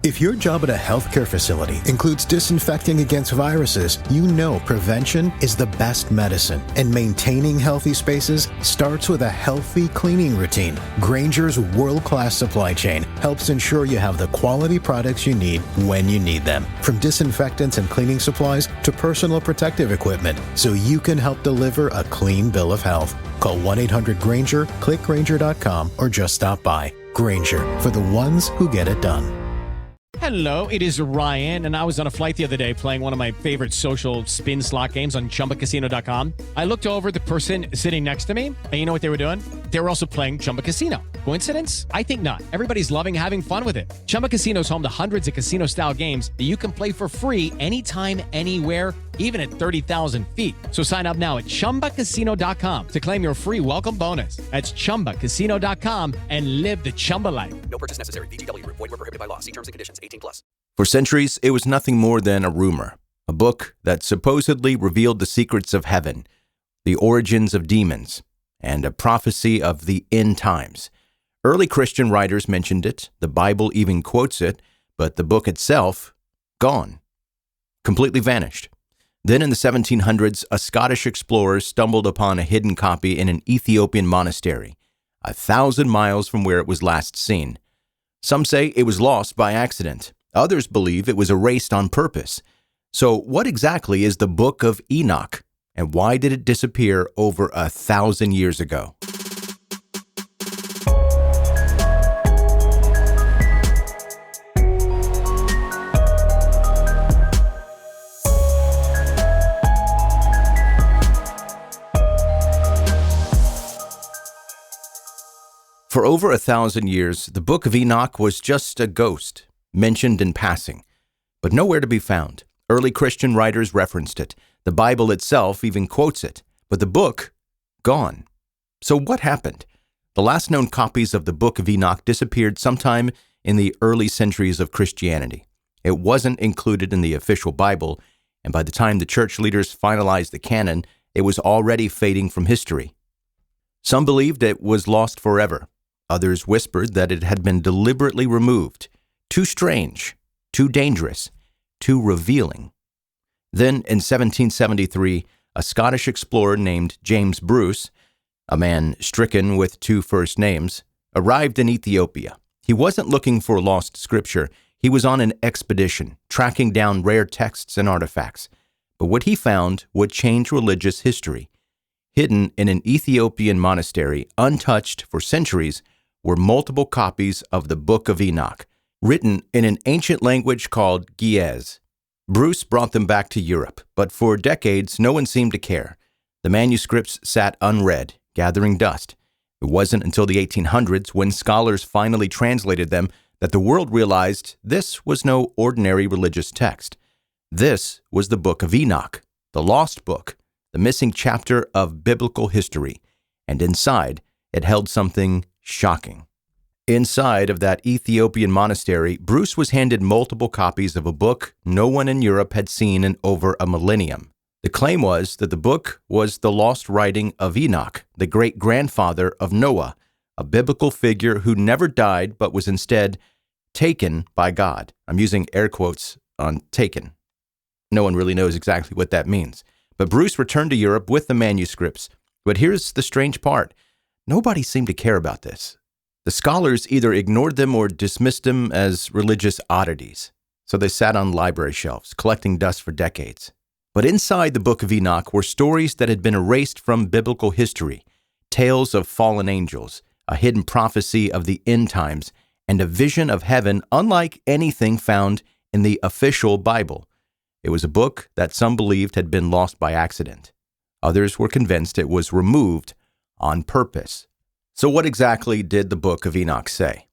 If your job at a healthcare facility includes disinfecting against viruses, you know prevention is the best medicine, and maintaining healthy spaces starts with a healthy cleaning routine. Grainger's world-class supply chain helps ensure you have the quality products you need when you need them, from disinfectants and cleaning supplies to personal protective equipment, so you can help deliver a clean bill of health. Call 1-800-GRAINGER, click Grainger.com, or just stop by. Grainger, for the ones who get it done. Hello, it is Ryan, and I was on a flight the other day playing one of my favorite social spin slot games on chumbacasino.com. I looked over at the person sitting next to me, and you know what they were doing? They were also playing Chumba Casino. Coincidence? I think not. Everybody's loving having fun with it. Chumba Casino is home to hundreds of casino-style games that you can play for free anytime, anywhere, even at 30,000 feet. So sign up now at chumbacasino.com to claim your free welcome bonus. That's chumbacasino.com and live the Chumba life. No purchase necessary. VGW. Void where prohibited by law. See terms and conditions. 18+. For centuries, it was nothing more than a rumor, a book that supposedly revealed the secrets of heaven, the origins of demons, and a prophecy of the end times. Early Christian writers mentioned it, the Bible even quotes it, but the book itself, gone, completely vanished. Then in the 1700s, a Scottish explorer stumbled upon a hidden copy in an Ethiopian monastery, 1,000 miles from where it was last seen. Some say it was lost by accident. Others believe it was erased on purpose. So what exactly is the Book of Enoch, and why did it disappear over 1,000 years ago? For over 1,000 years, the Book of Enoch was just a ghost, mentioned in passing, but nowhere to be found. Early Christian writers referenced it. The Bible itself even quotes it, but the book, gone. So what happened? The last known copies of the Book of Enoch disappeared sometime in the early centuries of Christianity. It wasn't included in the official Bible, and by the time the church leaders finalized the canon, it was already fading from history. Some believed it was lost forever. Others whispered that it had been deliberately removed. Too strange, too dangerous, too revealing. Then, in 1773, a Scottish explorer named James Bruce, a man stricken with 2 first names, arrived in Ethiopia. He wasn't looking for lost scripture. He was on an expedition, tracking down rare texts and artifacts. But what he found would change religious history. Hidden in an Ethiopian monastery, untouched for centuries, were multiple copies of the Book of Enoch, written in an ancient language called Ge'ez. Bruce brought them back to Europe, but for decades no one seemed to care. The manuscripts sat unread, gathering dust. It wasn't until the 1800s, when scholars finally translated them, that the world realized this was no ordinary religious text. This was the Book of Enoch, the lost book, the missing chapter of biblical history, and inside it held something shocking. Inside of that Ethiopian monastery, Bruce was handed multiple copies of a book no one in Europe had seen in over a millennium. The claim was that the book was the lost writing of Enoch, the great-grandfather of Noah, a biblical figure who never died but was instead taken by God. I'm using air quotes on taken. No one really knows exactly what that means. But Bruce returned to Europe with the manuscripts. But here's the strange part. Nobody seemed to care about this. The scholars either ignored them or dismissed them as religious oddities. So they sat on library shelves, collecting dust for decades. But inside the Book of Enoch were stories that had been erased from biblical history, tales of fallen angels, a hidden prophecy of the end times, and a vision of heaven unlike anything found in the official Bible. It was a book that some believed had been lost by accident. Others were convinced it was removed on purpose. So what exactly did the Book of Enoch say?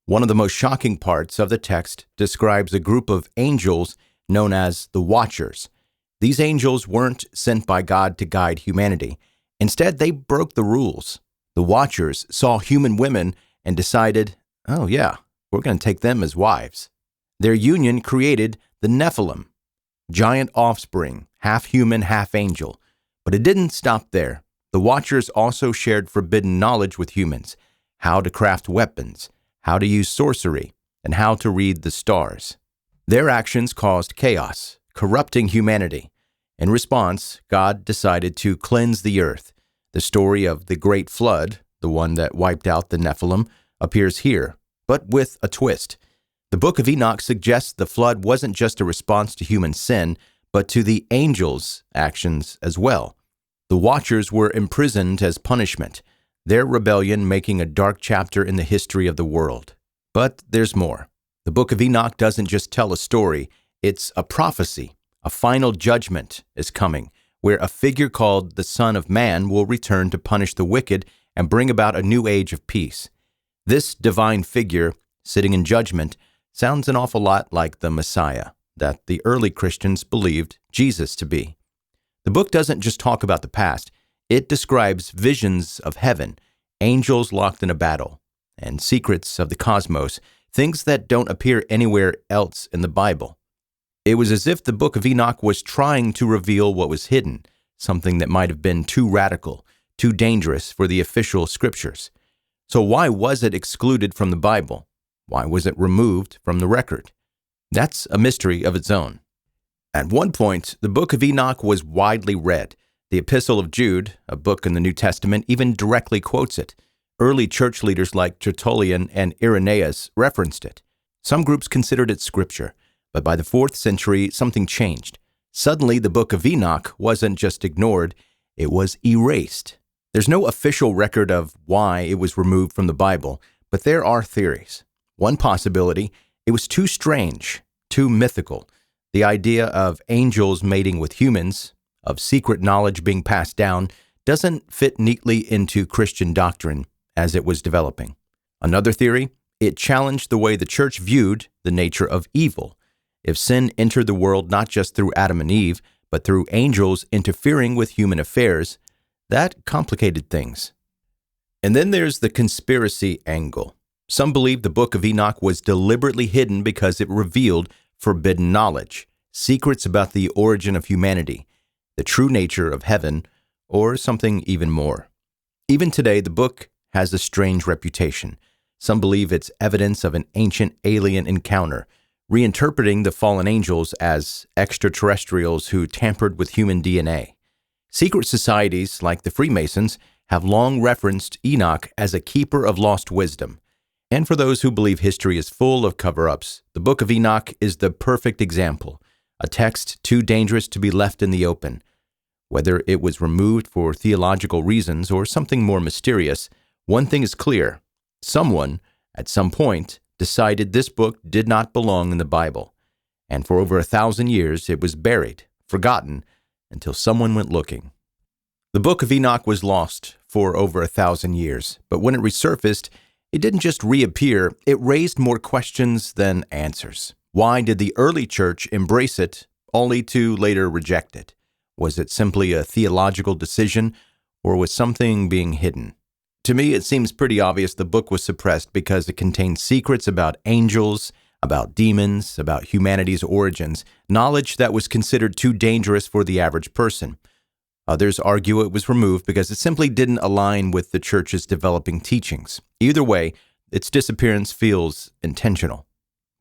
One of the most shocking parts of the text describes a group of angels known as the Watchers. These angels weren't sent by God to guide humanity. Instead, they broke the rules. The Watchers saw human women and decided, oh yeah, we're going to take them as wives. Their union created the Nephilim, giant offspring, half human, half angel. But it didn't stop there. The Watchers also shared forbidden knowledge with humans, how to craft weapons, how to use sorcery, and how to read the stars. Their actions caused chaos, corrupting humanity. In response, God decided to cleanse the earth. The story of the Great Flood, the one that wiped out the Nephilim, appears here, but with a twist. The Book of Enoch suggests the flood wasn't just a response to human sin, but to the angels' actions as well. The Watchers were imprisoned as punishment, their rebellion making a dark chapter in the history of the world. But there's more. The Book of Enoch doesn't just tell a story, it's a prophecy. A final judgment is coming, where a figure called the Son of Man will return to punish the wicked and bring about a new age of peace. This divine figure, sitting in judgment, sounds an awful lot like the Messiah that the early Christians believed Jesus to be. The book doesn't just talk about the past, it describes visions of heaven, angels locked in a battle, and secrets of the cosmos, things that don't appear anywhere else in the Bible. It was as if the Book of Enoch was trying to reveal what was hidden, something that might have been too radical, too dangerous for the official scriptures. So why was it excluded from the Bible? Why was it removed from the record? That's a mystery of its own. At one point, the Book of Enoch was widely read. The Epistle of Jude, a book in the New Testament, even directly quotes it. Early church leaders like Tertullian and Irenaeus referenced it. Some groups considered it scripture, but by the 4th century, something changed. Suddenly, the Book of Enoch wasn't just ignored, it was erased. There's no official record of why it was removed from the Bible, but there are theories. One possibility, it was too strange, too mythical. The idea of angels mating with humans, of secret knowledge being passed down, doesn't fit neatly into Christian doctrine as it was developing. Another theory, it challenged the way the church viewed the nature of evil. If sin entered the world not just through Adam and Eve, but through angels interfering with human affairs, that complicated things. And then there's the conspiracy angle. Some believe the Book of Enoch was deliberately hidden because it revealed forbidden knowledge, secrets about the origin of humanity, the true nature of heaven, or something even more. Even today, the book has a strange reputation. Some believe it's evidence of an ancient alien encounter, reinterpreting the fallen angels as extraterrestrials who tampered with human DNA. Secret societies like the Freemasons have long referenced Enoch as a keeper of lost wisdom. And for those who believe history is full of cover-ups, the Book of Enoch is the perfect example, a text too dangerous to be left in the open. Whether it was removed for theological reasons or something more mysterious, one thing is clear. Someone, at some point, decided this book did not belong in the Bible, and for over 1,000 years it was buried, forgotten, until someone went looking. The Book of Enoch was lost for over 1,000 years, but when it resurfaced, it didn't just reappear, it raised more questions than answers. Why did the early church embrace it, only to later reject it? Was it simply a theological decision, or was something being hidden? To me, it seems pretty obvious the book was suppressed because it contained secrets about angels, about demons, about humanity's origins, knowledge that was considered too dangerous for the average person. Others argue it was removed because it simply didn't align with the church's developing teachings. Either way, its disappearance feels intentional.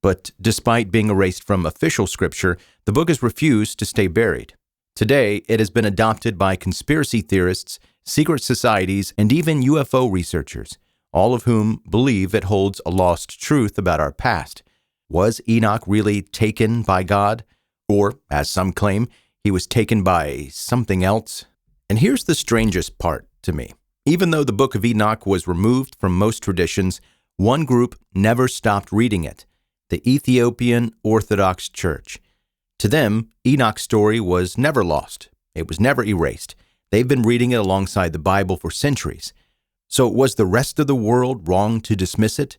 But despite being erased from official scripture, the book has refused to stay buried. Today, it has been adopted by conspiracy theorists, secret societies, and even UFO researchers, all of whom believe it holds a lost truth about our past. Was Enoch really taken by God? Or, as some claim, he was taken by something else? And here's the strangest part to me. Even though the Book of Enoch was removed from most traditions, one group never stopped reading it, the Ethiopian Orthodox Church. To them, Enoch's story was never lost. It was never erased. They've been reading it alongside the Bible for centuries. So was the rest of the world wrong to dismiss it?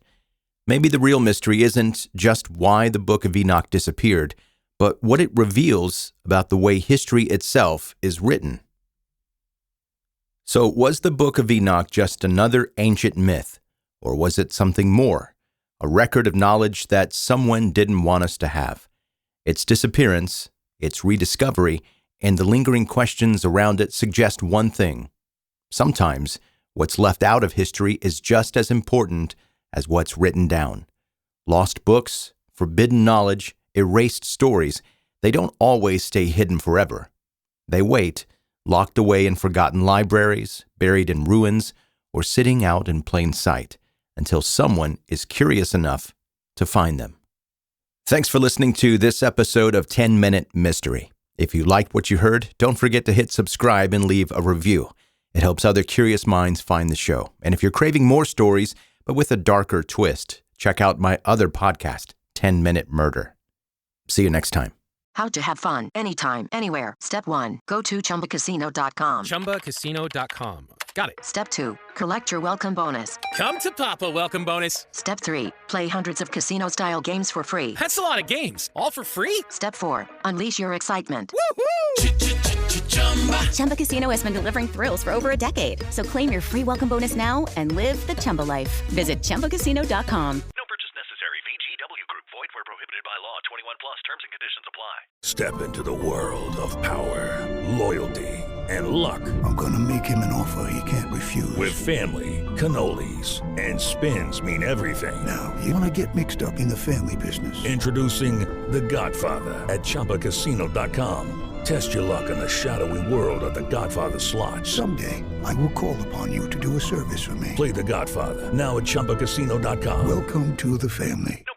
Maybe the real mystery isn't just why the Book of Enoch disappeared, but what it reveals about the way history itself is written. So was the Book of Enoch just another ancient myth, or was it something more, a record of knowledge that someone didn't want us to have? Its disappearance, its rediscovery, and the lingering questions around it suggest one thing. Sometimes, what's left out of history is just as important as what's written down. Lost books, forbidden knowledge, erased stories, they don't always stay hidden forever. They wait, locked away in forgotten libraries, buried in ruins, or sitting out in plain sight, until someone is curious enough to find them. Thanks for listening to this episode of 10 Minute Mystery. If you liked what you heard, don't forget to hit subscribe and leave a review. It helps other curious minds find the show. And if you're craving more stories, but with a darker twist, check out my other podcast, 10 Minute Murder. See you next time. How to have fun anytime, anywhere. Step 1. Go to ChumbaCasino.com. ChumbaCasino.com. Got it. Step 2. Collect your welcome bonus. Come to Papa welcome bonus. Step 3. Play hundreds of casino-style games for free. That's a lot of games. All for free? Step 4. Unleash your excitement. Chumba Casino has been delivering thrills for over a decade. So claim your free welcome bonus now and live the Chumba life. Visit ChumbaCasino.com. No purchase necessary. VGW Group. Void where prohibited by law. 21 plus. Terms and conditions apply. Step into the world of power, loyalty, and luck. I'm gonna make him an offer he can't refuse. With family, cannolis, and spins mean everything. Now, you wanna get mixed up in the family business. Introducing The Godfather at ChumbaCasino.com. Test your luck in the shadowy world of The Godfather slot. Someday, I will call upon you to do a service for me. Play The Godfather now at ChumbaCasino.com. Welcome to the family. No